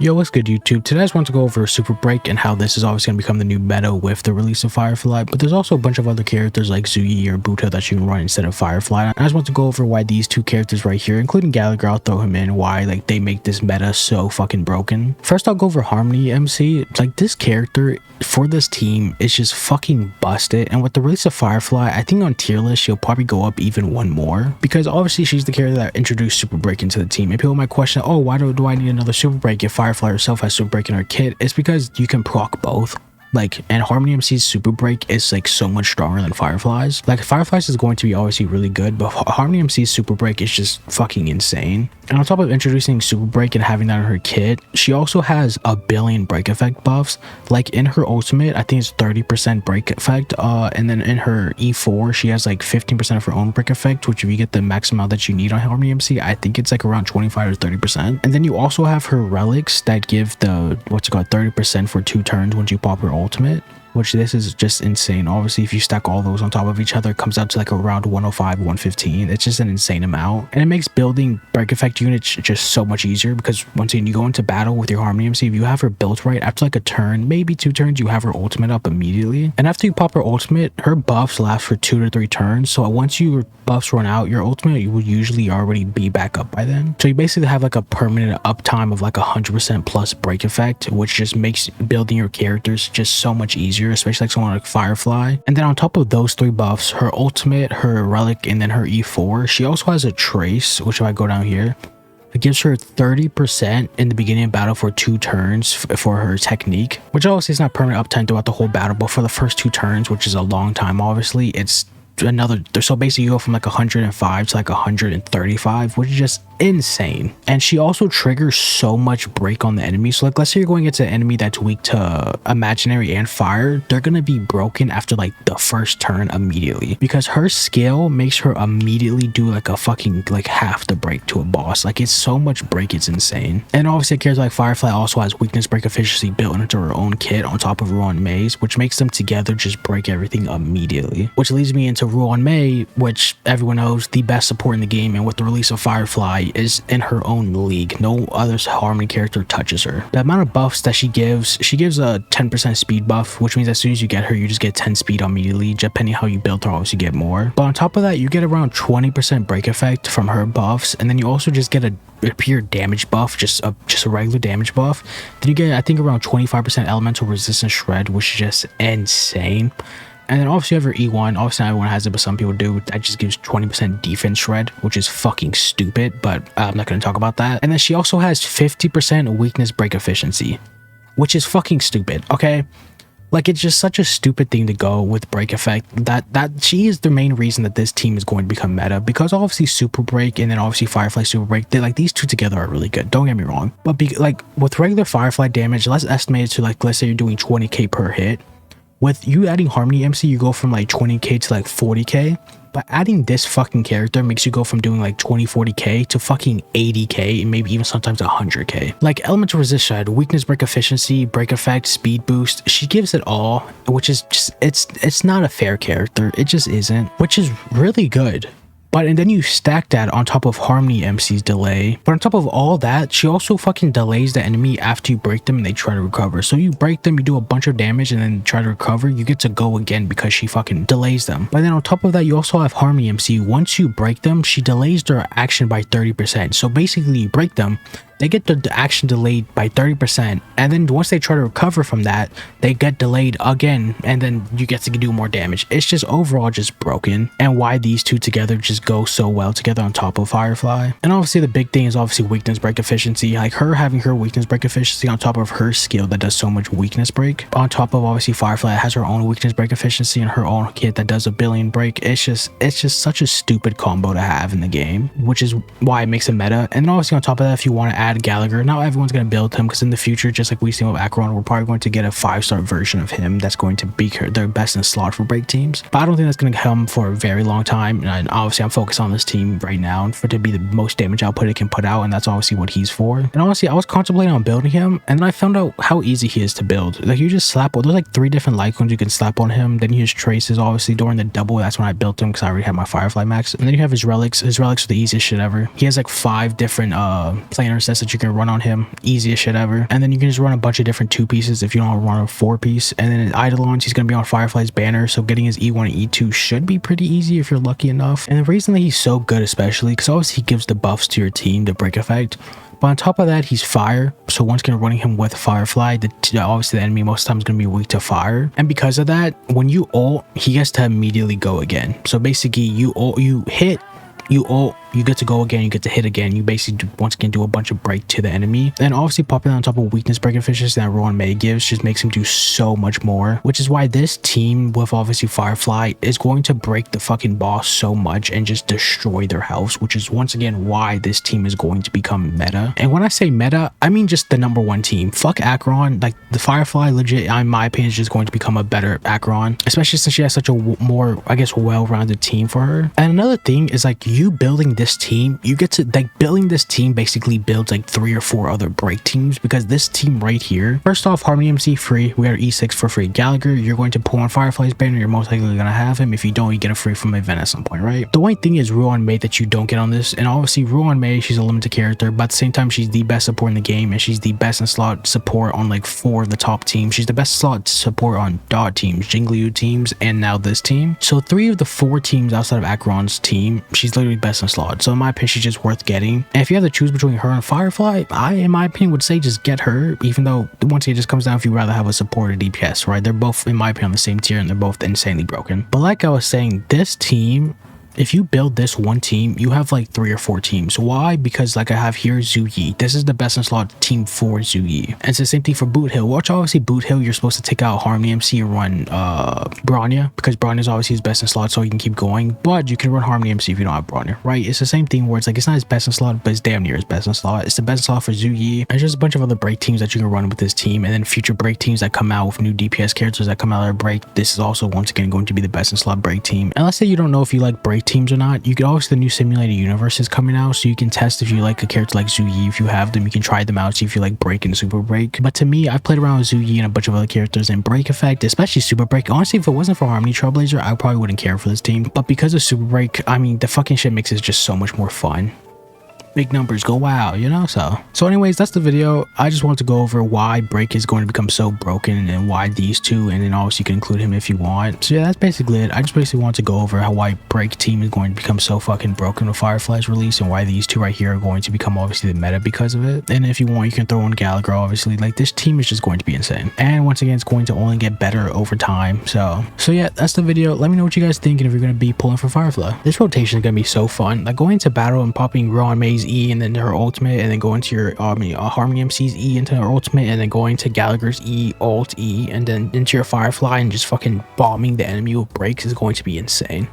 Yo, what's good YouTube? Today I just want to go over Super Break and how this is obviously going to become the new meta with the release of Firefly, but there's also a bunch of other characters like Zuyi or Buto that you can run instead of Firefly. I just want to go over why these two characters right here, including Gallagher, I'll throw him in, why like they make this meta so fucking broken. First, I'll go over Harmony MC. Like this character for this team is just fucking busted, and with the release of Firefly, I think on tier list she'll probably go up even one more, because obviously she's the character that introduced Super Break into the team. And people might question, oh, why do I need another Super Break if Firefly herself has Super Break in her kit? It's because you can proc both. Like, and Harmony MC's Super Break is like so much stronger than Firefly's. Like, Firefly's is going to be obviously really good, but Harmony MC's Super Break is just fucking insane. And on top of introducing Super Break and having that in her kit, she also has a billion break effect buffs. Like in her ultimate, I think it's 30% break effect. And then in her E4, she has like 15% of her own break effect, which if you get the max amount that you need on Harmony MC, I think it's like around 25 or 30%. And then you also have her relics that give the, what's it called, 30% for 2 turns once you pop her ultimate, which this is just insane. Obviously, if you stack all those on top of each other, it comes out to like around 105, 115. It's just an insane amount, and it makes building break effect units just so much easier, because once again, you go into battle with your Harmony MC, if you have her built right, after like a turn, maybe 2 turns, you have her ultimate up immediately. And after you pop her ultimate, her buffs last for 2 to 3 turns, so once your buffs run out, your ultimate will usually already be back up by then. So you basically have like a permanent uptime of like 100% plus break effect, which just makes building your characters just so much easier, especially like someone like Firefly. And then on top of those 3 buffs, her ultimate, her relic, and then her E4, she also has a trace, which if I go down here, it gives her 30% in the beginning of battle for 2 turns for her technique, which obviously is not permanent uptime throughout the whole battle, but for the first 2 turns, which is a long time, obviously, it's another. So basically you go from like 105 to like 135, which is just insane. And she also triggers so much break on the enemy. So like, let's say you're going into an enemy that's weak to imaginary and fire, they're gonna be broken after like the first turn immediately, because her skill makes her immediately do like a fucking like half the break to a boss. Like, it's so much break, it's insane. And obviously a character like Firefly also has weakness break efficiency built into her own kit on top of Ruan Mei's, which makes them together just break everything immediately, which leads me into Ruan Mei, which everyone knows the best support in the game, and with the release of Firefly is in her own league. No other Harmony character touches her. The amount of buffs that she gives a 10% speed buff, which means as soon as you get her, you just get 10 speed immediately. Depending how you build her, obviously you get more. But on top of that, you get around 20% break effect from her buffs, and then you also just get a pure damage buff, just a regular damage buff. Then you get, I think, around 25% elemental resistance shred, which is just insane. And then obviously you have your E1. Obviously not everyone has it, but some people do. That just gives 20% defense shred, which is fucking stupid, but I'm not going to talk about that. And then she also has 50% weakness break efficiency, which is fucking stupid, okay? Like, it's just such a stupid thing to go with break effect. That she is the main reason that this team is going to become meta, because obviously Super Break and then obviously Firefly Super Break, they like, these two together are really good, don't get me wrong. But like with regular Firefly damage, let's estimate it to like, let's say you're doing 20k per hit. With you adding Harmony MC, you go from like 20k to like 40k, but adding this fucking character makes you go from doing like 40k to fucking 80k, and maybe even sometimes 100k. Like elemental resistance, weakness break efficiency, break effect, speed boost, she gives it all, which is just, it's not a fair character. It just isn't, which is really good. But and then you stack that on top of Harmony MC's delay. But on top of all that, she also fucking delays the enemy after you break them and they try to recover. So you break them, you do a bunch of damage, and then try to recover, you get to go again because she fucking delays them. But then on top of that, you also have Harmony MC. Once you break them, she delays their action by 30%. So basically you break them, they get the action delayed by 30%, and then once they try to recover from that, they get delayed again, and then you get to do more damage. It's just overall just broken, and why these two together just go so well together on top of Firefly. And obviously the big thing is obviously weakness break efficiency, like her having her weakness break efficiency on top of her skill that does so much weakness break, on top of obviously Firefly has her own weakness break efficiency and her own kit that does a billion break. It's just such a stupid combo to have in the game, which is why it makes it meta. And then obviously on top of that, if you want to add Gallagher, not everyone's going to build him, because in the future, just like we've seen with Acheron, we're probably going to get a 5-star version of him that's going to be their best in slot for break teams. But I don't think that's going to come for a very long time, and obviously I'm focused on this team right now for it to be the most damage output it can put out, and that's obviously what he's for. And honestly, I was contemplating on building him, and then I found out how easy he is to build. Like, you just slap, there's like 3 different Lycons you can slap on him, then you use traces. Obviously during the double, that's when I built him, because I already had my Firefly max. And then you have his relics. His relics are the easiest shit ever. He has like 5 different planar else that you can run on him. Easiest shit ever. And then you can just run a bunch of different 2-pieces if you don't run a 4-piece. And then in Eidolons, he's going to be on Firefly's banner, so getting his E1 and E2 should be pretty easy if you're lucky enough. And the reason that he's so good, especially because obviously he gives the buffs to your team, the break effect. But on top of that, he's fire. So once again, running him with Firefly, obviously the enemy most of the time is going to be weak to fire. And because of that, when you ult, he gets to immediately go again. So basically, you hit, you ult, you get to go again, you get to hit again. You basically once again do a bunch of break to the enemy. And obviously popping on top of weakness break efficiency that Rowan May gives just makes him do so much more, which is why this team with obviously Firefly is going to break the fucking boss so much and just destroy their house, which is once again why this team is going to become meta. And when I say meta, I mean just the #1 team. Fuck Acheron. Like the Firefly legit, in my opinion, is just going to become a better Acheron, especially since she has such a more, I guess, well-rounded team for her. And another thing is like you building this team, you get to like building this team basically builds like 3 or 4 other break teams, because this team right here, first off, Harmony MC free, we got E6 for free. Gallagher, you're going to pull on Firefly's banner, you're most likely gonna have him. If you don't, you get a free from event at some point, right? The only thing is Ruan May that you don't get on this, and obviously Ruan May, she's a limited character, but at the same time she's the best support in the game, and she's the best in slot support on like 4 of the top teams. She's the best slot support on Dot teams, Jingliu teams, and now this team. So 3 of the 4 teams outside of Acheron's team, she's literally best in slot. So in my opinion, she's just worth getting. And if you have to choose between her and Firefly, I, in my opinion, would say just get her, even though once again, it just comes down if you rather have a support or DPS, right? They're both, in my opinion, on the same tier, and they're both insanely broken. But like I was saying, this team, if you build this one team, you have like 3 or 4 teams. Why? Because like I have here Zhu Yi. This is the best in slot team for Zhu Yi. And it's the same thing for Boot Hill, which obviously Boot Hill, you're supposed to take out Harmony MC and run Bronya, because Bronya is obviously his best in slot, so you can keep going. But you can run Harmony MC if you don't have Bronya, right? It's the same thing where it's like, it's not his best in slot, but it's damn near his best in slot. It's the best in slot for Zhu Yi. And there's just a bunch of other break teams that you can run with this team. And then future break teams that come out with new DPS characters that come out of their break, this is also once again going to be the best in slot break team. And let's say you don't know if you like break teams or not, you can obviously, the new simulated universe is coming out, so you can test if you like a character like Zhu Yi. If you have them, you can try them out, see if you like break and super break. But to me, I've played around with Zhu Yi and a bunch of other characters, and break effect, especially super break, honestly, if it wasn't for Harmony Trailblazer, I probably wouldn't care for this team. But because of super break, I mean, the fucking shit makes it just so much more fun. Big numbers go wow, you know. So anyways, that's the video. I just wanted to go over why break is going to become so broken, and why these two, and then obviously you can include him if you want. So yeah, that's basically it. I just basically want to go over why break team is going to become so fucking broken with Firefly's release, and why these two right here are going to become obviously the meta because of it. And if you want, you can throw in Gallagher, obviously. Like, this team is just going to be insane, and once again, it's going to only get better over time. So yeah, that's the video. Let me know what you guys think, and if you're going to be pulling for Firefly. This rotation is going to be so fun. Like, going into battle and popping Rowan May's E and then her ultimate, and then going to your Harmony MC's E into her ultimate, and then going to Gallagher's E, ult E, and then into your Firefly, and just fucking bombing the enemy with breaks is going to be insane.